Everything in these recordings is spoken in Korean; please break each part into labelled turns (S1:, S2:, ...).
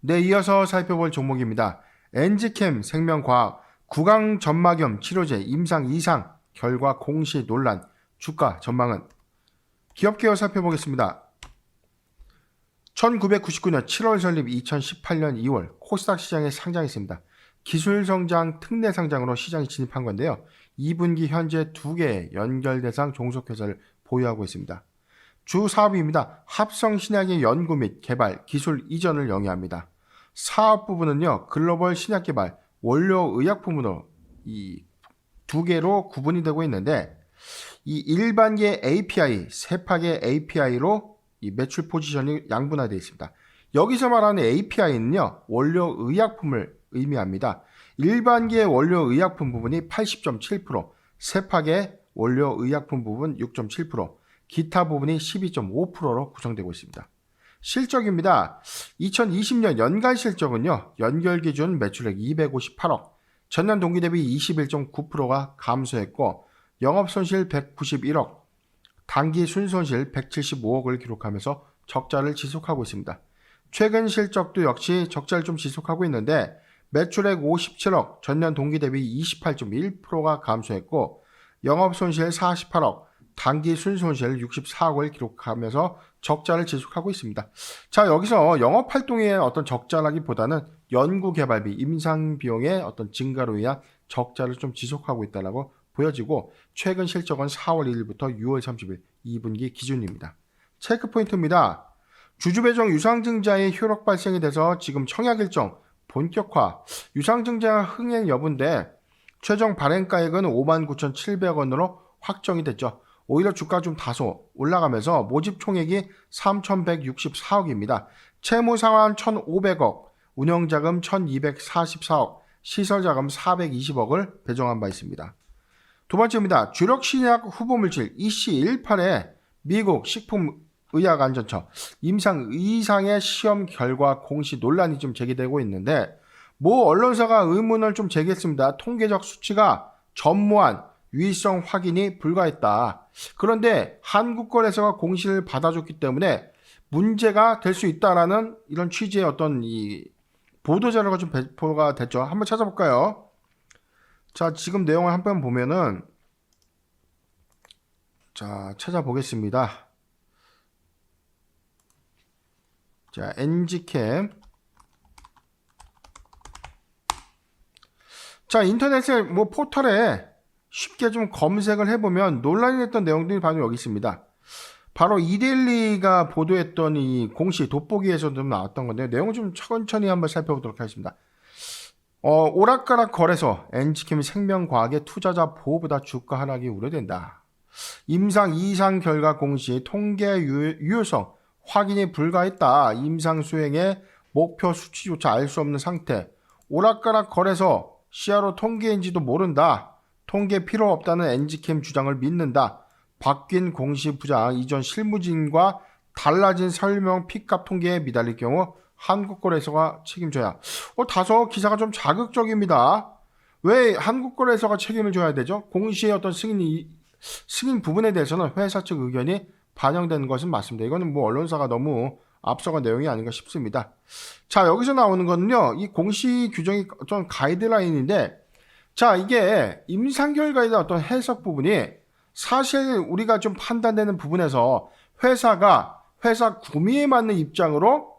S1: 네, 이어서 살펴볼 종목입니다. 엔지캠 생명과학 구강 점막염 치료제 임상 이상 결과 공시 논란 주가 전망은 기업 개요 살펴보겠습니다. 1999년 7월 설립 2018년 2월 코스닥 시장에 상장했습니다. 기술성장 특례 상장으로 시장에 진입한 건데요. 2분기 현재 2개의 연결대상 종속회사를 보유하고 있습니다. 주 사업입니다. 합성 신약의 연구 및 개발, 기술 이전을 영위합니다. 사업 부분은요, 글로벌 신약 개발, 원료 의약품으로 이 두 개로 구분이 되고 있는데, 이 일반계 API, 세파계 API로 이 매출 포지션이 양분화되어 있습니다. 여기서 말하는 API는요, 원료 의약품을 의미합니다. 일반계 원료 의약품 부분이 80.7%, 세파계 원료 의약품 부분 6.7%, 기타 부분이 12.5%로 구성되고 있습니다. 실적입니다. 2020년 연간 실적은요, 연결 기준 매출액 258억, 전년 동기 대비 21.9%가 감소했고, 영업손실 191억, 단기 순손실 175억을 기록하면서 적자를 지속하고 있습니다. 최근 실적도 역시 적자를 좀 지속하고 있는데, 매출액 57억, 전년 동기 대비 28.1%가 감소했고, 영업손실 48억, 단기 순손실 64억을 기록하면서 적자를 지속하고 있습니다. 자, 여기서 영업활동의 어떤 적자라기보다는 연구개발비, 임상비용의 어떤 증가로 인한 적자를 좀 지속하고 있다고 보여지고, 최근 실적은 4월 1일부터 6월 30일 2분기 기준입니다. 체크포인트입니다. 주주배정 유상증자의 효력 발생에 대해서 지금 청약 일정 본격화, 유상증자 흥행 여부인데 최종 발행가액은 59,700원으로 확정이 됐죠. 오히려 주가 좀 다소 올라가면서 모집 총액이 3,164억입니다. 채무상환 1,500억, 운영자금 1,244억, 시설자금 420억을 배정한 바 있습니다. 두 번째입니다. 주력 신약 후보물질 EC18의 미국 식품의약안전처 임상 이상의 시험 결과 공시 논란이 좀 제기되고 있는데, 모 언론사가 의문을 좀 제기했습니다. 통계적 수치가 전무한 유의성 확인이 불가했다. 그런데 한국거래소가 공시를 받아줬기 때문에 문제가 될 수 있다라는 이런 취지의 어떤 이 보도자료가 좀 배포가 됐죠. 한번 찾아볼까요? 자, 지금 내용을 한번 보면은, 자, 찾아보겠습니다. 자, 엔지캠. 자, 인터넷에 뭐 포털에 쉽게 좀 검색을 해보면 논란이 됐던 내용들이 바로 여기 있습니다. 바로 이데일리가 보도했던 이 공시 돋보기에서 좀 나왔던 건데, 내용을 좀 천천히 한번 살펴보도록 하겠습니다. 오락가락 거래소 엔지캠 생명과학의 투자자 보호보다 주가 하락이 우려된다. 임상 이상 결과 공시 통계 유효성 확인이 불가했다. 임상 수행의 목표 수치조차 알 수 없는 상태. 오락가락 거래소 시야로 통계인지도 모른다. 통계 필요 없다는 엔지캠 주장을 믿는다. 바뀐 공시 부장 이전 실무진과 달라진 설명 핏값 통계에 미달릴 경우 한국거래소가 책임져야. 다소 기사가 좀 자극적입니다. 왜 한국거래소가 책임을 져야 되죠? 공시의 어떤 승인 부분에 대해서는 회사 측 의견이 반영된 것은 맞습니다. 이거는 뭐 언론사가 너무 앞서간 내용이 아닌가 싶습니다. 자, 여기서 나오는 거는요, 이 공시 규정이 어떤 가이드라인인데, 자, 이게 임상 결과에 대한 어떤 해석 부분이 사실 우리가 좀 판단되는 부분에서 회사 구미에 맞는 입장으로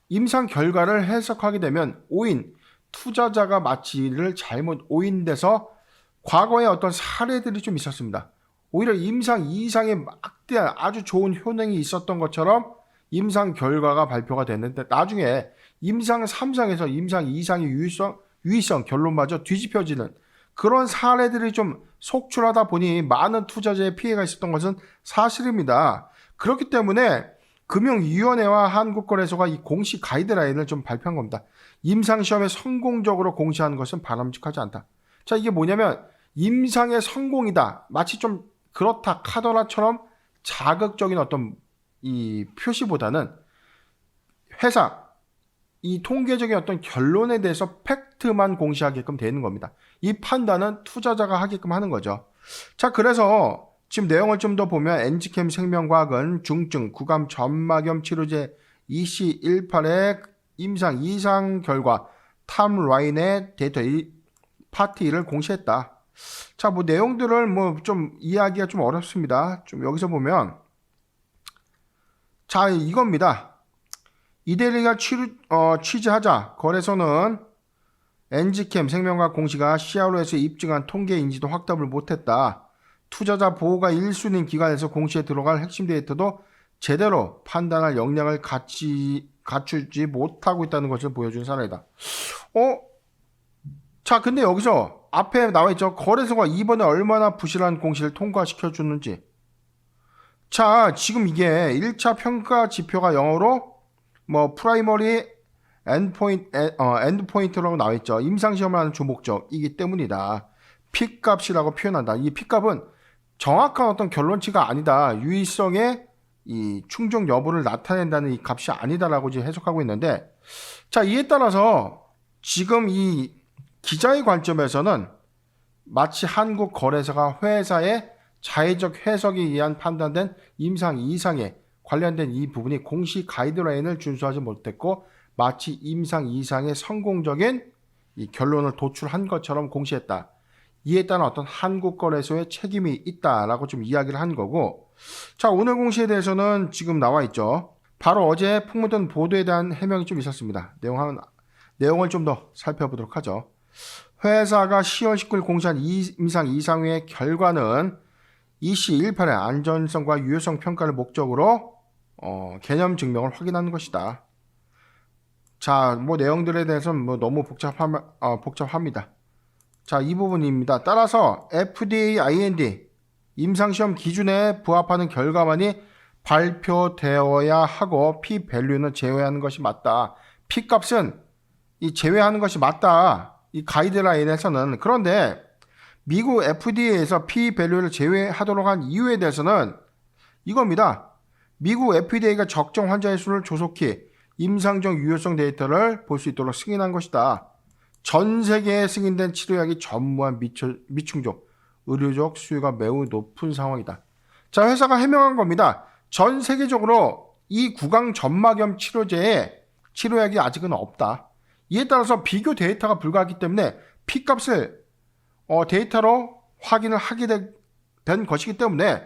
S1: 임상 결과를 해석하게 되면 오인, 투자자가 마치를 잘못 오인돼서 과거에 어떤 사례들이 좀 있었습니다. 오히려 임상 2상에 막대한 아주 좋은 효능이 있었던 것처럼 임상 결과가 발표가 됐는데, 나중에 임상 3상에서 임상 2상의 유의성 결론마저 뒤집혀지는 그런 사례들이 좀 속출하다 보니 많은 투자자의 피해가 있었던 것은 사실입니다. 그렇기 때문에 금융위원회와 한국거래소가 이 공시 가이드라인을 좀 발표한 겁니다. 임상시험에 성공적으로 공시하는 것은 바람직하지 않다. 자, 이게 뭐냐면 임상의 성공이다. 마치 좀 그렇다 카더라처럼 자극적인 어떤 이 표시보다는 회사 이 통계적인 어떤 결론에 대해서 팩트만 공시하게끔 되는 겁니다. 이 판단은 투자자가 하게끔 하는 거죠. 자, 그래서 지금 내용을 좀 더 보면 엔지캠 생명과학은 중증 구강 점막염 치료제 EC18의 임상 2상 결과 탐 라인의 데이터 파트 1을 공시했다. 자, 뭐 내용들을 뭐 좀 이해하기가 좀 어렵습니다. 좀 여기서 보면 자, 이겁니다. 이데리가 취재하자 거래소는 엔지캠 생명과학 공시가 CRO에서 입증한 통계 인지도 확답을 못했다. 투자자 보호가 1순위인 기관에서 공시에 들어갈 핵심 데이터도 제대로 판단할 역량을 갖추지 못하고 있다는 것을 보여준 사례다. 자, 근데 여기서 앞에 나와 있죠. 거래소가 이번에 얼마나 부실한 공시를 통과시켜 줬는지. 자, 지금 이게 1차 평가 지표가 영어로 뭐 프라이머리 엔드포인트라고 나와 있죠. 임상시험을 하는 주목적이기 때문이다. P값이라고 표현한다. 이 P값은 정확한 어떤 결론치가 아니다. 유의성의 이 충족 여부를 나타낸다는 이 값이 아니다라고 지금 해석하고 있는데, 자, 이에 따라서 지금 이 기자의 관점에서는 마치 한국 거래소가 회사의 자의적 해석에 의한 판단된 임상 이상에 관련된 이 부분이 공시 가이드라인을 준수하지 못했고 마치 임상 이상의 성공적인 이 결론을 도출한 것처럼 공시했다. 이에 따른 어떤 한국 거래소의 책임이 있다라고 좀 이야기를 한 거고, 자, 오늘 공시에 대해서는 지금 나와 있죠. 바로 어제 풍문던 보도에 대한 해명이 좀 있었습니다. 내용을 좀 더 살펴보도록 하죠. 회사가 10월 19일 공시한 임상 이상의 결과는 EC18의 안전성과 유효성 평가를 목적으로 개념 증명을 확인하는 것이다. 자, 뭐 내용들에 대해서는 뭐 너무 복잡합니다. 자, 이 부분입니다. 따라서 FDA, IND 임상시험 기준에 부합하는 결과만이 발표되어야 하고 P-밸류는 제외하는 것이 맞다. P값은 이 제외하는 것이 맞다. 이 가이드라인에서는. 그런데 미국 FDA에서 P-밸류를 제외하도록 한 이유에 대해서는 이겁니다. 미국 FDA가 적정 환자의 수를 조속히 임상적 유효성 데이터를 볼 수 있도록 승인한 것이다. 전 세계에 승인된 치료약이 전무한 미충족, 의료적 수요가 매우 높은 상황이다. 자, 회사가 해명한 겁니다. 전 세계적으로 이 구강 점막염 치료제에 치료약이 아직은 없다. 이에 따라서 비교 데이터가 불가하기 때문에 P값을 데이터로 확인을 하게 된 것이기 때문에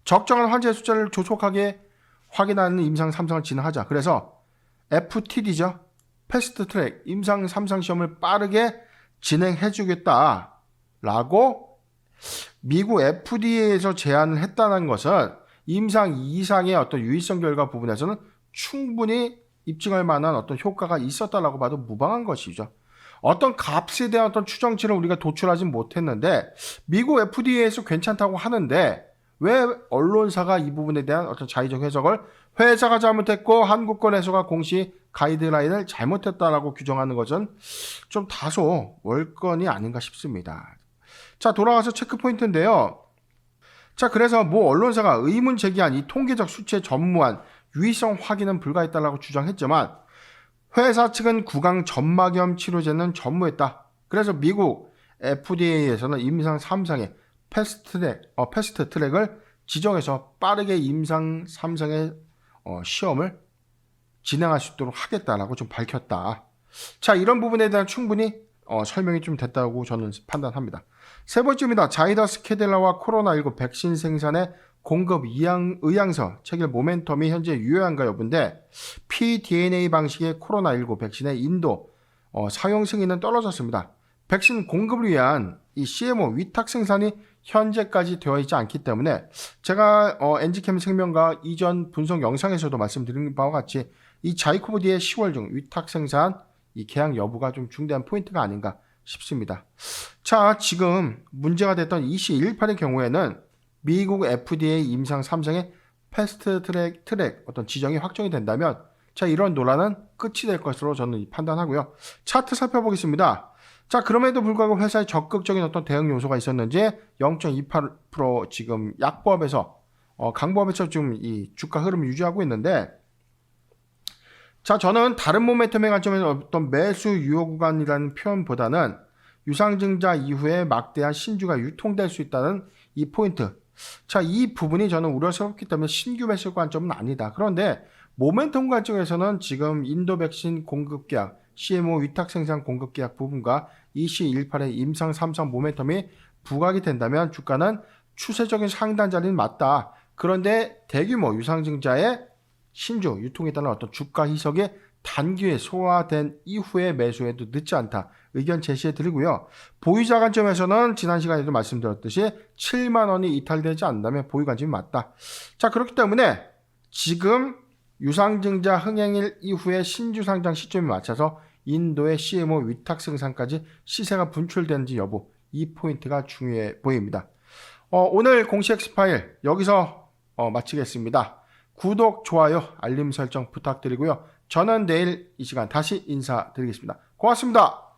S1: 적정한 환자의 숫자를 조속하게 확인하는 임상 3상을 진행하자. 그래서 FTD죠. 패스트 트랙 임상 3상 시험을 빠르게 진행해 주겠다 라고 미국 FDA에서 제안을 했다는 것은 임상 2상의 어떤 유의성 결과 부분에서는 충분히 입증할 만한 어떤 효과가 있었다라고 봐도 무방한 것이죠. 어떤 값에 대한 어떤 추정치를 우리가 도출하지 못했는데 미국 FDA에서 괜찮다고 하는데 왜 언론사가 이 부분에 대한 어떤 자의적 해석을 회사가 잘못했고 한국 거래소가 공시 가이드라인을 잘못했다라고 규정하는 것은 좀 다소 월권이 아닌가 싶습니다. 자, 돌아가서 체크포인트인데요. 자, 그래서 뭐 언론사가 의문 제기한 이 통계적 수치의 전무한 유의성 확인은 불가했다라고 주장했지만 회사 측은 구강 점막염 치료제는 전무했다. 그래서 미국 FDA에서는 임상 3상의 패스트 트랙을 지정해서 빠르게 임상 3상의 시험을 진행할 수 있도록 하겠다라고 좀 밝혔다. 자, 이런 부분에 대한 충분히 설명이 좀 됐다고 저는 판단합니다. 세 번째입니다. 자이더스 캐딜라와 코로나19 백신 생산의 공급 의향서 체결 모멘텀이 현재 유효한가 여부인데 pDNA 방식의 코로나19 백신의 인도 사용 승인은 떨어졌습니다. 백신 공급을 위한 이 CMO 위탁 생산이 현재까지 되어 있지 않기 때문에 제가 엔지캠 생명과 이전 분석 영상에서도 말씀드린 바와 같이 이 자이코브디의 10월 중 위탁 생산 이 계약 여부가 좀 중대한 포인트가 아닌가 싶습니다. 자, 지금 문제가 됐던 EC18의 경우에는 미국 FDA 임상 3상의 패스트 트랙 어떤 지정이 확정이 된다면 자, 이런 논란은 끝이 될 것으로 저는 판단하고요. 차트 살펴보겠습니다. 자, 그럼에도 불구하고 회사의 적극적인 어떤 대응 요소가 있었는지 0.28% 지금 약보합에서 강보합에서 지금 이 주가 흐름을 유지하고 있는데, 자, 저는 다른 모멘텀의 관점에서 어떤 매수 유효 구간이라는 표현보다는 유상증자 이후에 막대한 신주가 유통될 수 있다는 이 포인트. 자, 이 부분이 저는 우려스럽기 때문에 신규 매수 관점은 아니다. 그런데 모멘텀 관점에서는 지금 인도 백신 공급 계약, CMO 위탁 생산 공급 계약 부분과 EC18의 임상 3상 모멘텀이 부각이 된다면 주가는 추세적인 상단 자리는 맞다. 그런데 대규모 유상증자의 신주 유통에 따른 어떤 주가 희석이 단기에 소화된 이후에 매수해도 늦지 않다. 의견 제시해 드리고요. 보유자 관점에서는 지난 시간에도 말씀드렸듯이 7만 원이 이탈되지 않는다면 보유 관점이 맞다. 자, 그렇기 때문에 지금 유상증자 흥행일 이후에 신주 상장 시점에 맞춰서 인도의 CMO 위탁 생산까지 시세가 분출되는지 여부, 이 포인트가 중요해 보입니다. 오늘 공시 엑스파일 여기서 마치겠습니다. 구독, 좋아요, 알림 설정 부탁드리고요. 저는 내일 이 시간 다시 인사드리겠습니다. 고맙습니다.